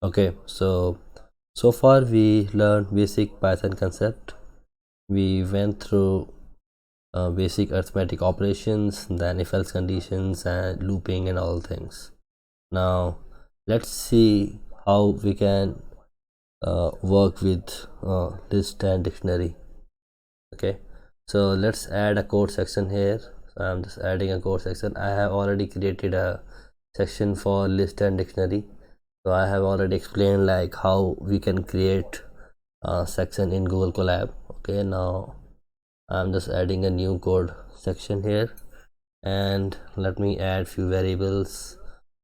Okay, so far we learned basic Python concept. We went through basic arithmetic operations, then if else conditions and looping and all things. Now let's see how we can work with list and dictionary. Okay, so let's add a code section here. So I'm just adding a code section. I have already created a section for list and dictionary. So I have already explained like how we can create a section in Google Colab. Okay, now I'm just adding a new code section here, and let me add few variables.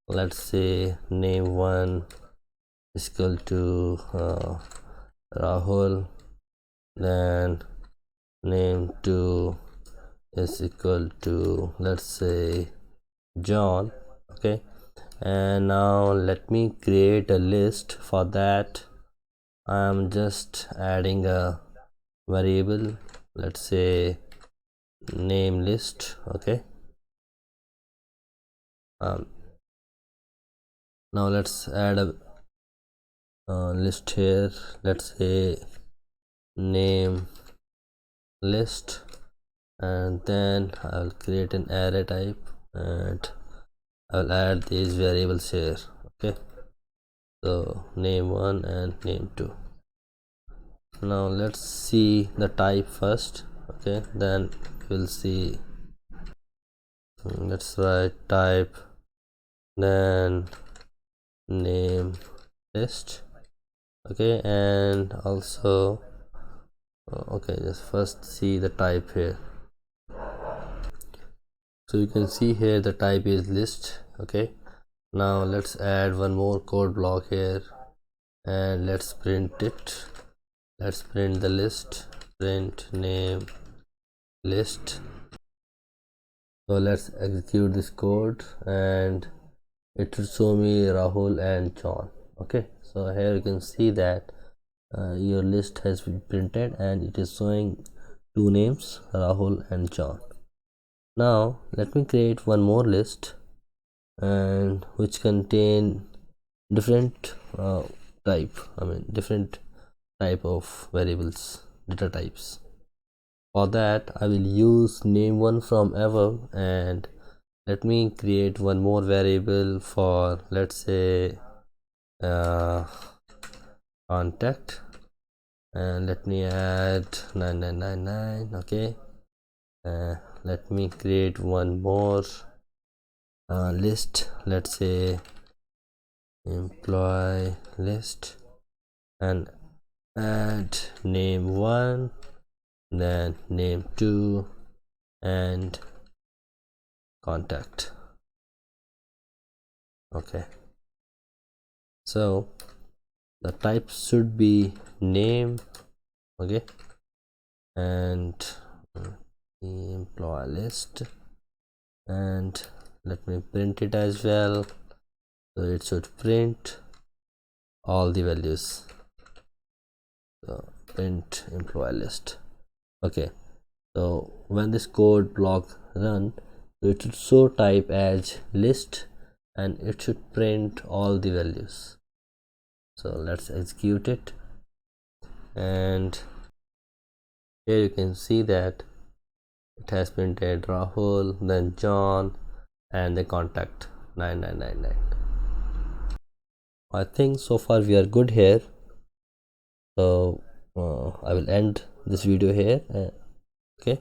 Let's say name1 is equal to Rahul, then name2 is equal to, let's say, John. Okay, and now let me create a list. For that I'm just adding a variable, let's say name list. Okay, um, now let's add a list here. Let's say name list, and then I'll create an array type and I'll add these variables here. Okay, so name1 and name2. Now let's see the type first. Okay, then we'll see. Let's write type, then name list. Okay, and also okay, just first see the type here. So you can see here the type is list. Okay, now let's add one more code block here and let's print it. Let's print the list, print name list. So let's execute this code and it will show me Rahul and John. Okay, so here you can see that your list has been printed and it is showing two names, Rahul and John. Now let me create one more list and which contain different different type of variables, data types. For that I will use name1 from above, and let me create one more variable for, let's say, contact, and let me add 9999. Okay, let me create one more list, let's say employee list, and add name1, then name2 and contact. Okay, so the type should be name. Okay, and the employee list, and let me print it as well. So it should print all the values. So print employee list. Okay, so when this code block run, so it should show type as list and it should print all the values. So let's execute it, and here you can see that it has printed Rahul, then John, and the contact 9999. I think so far we are good here. So I will end this video here. Okay,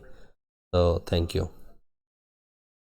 so thank you.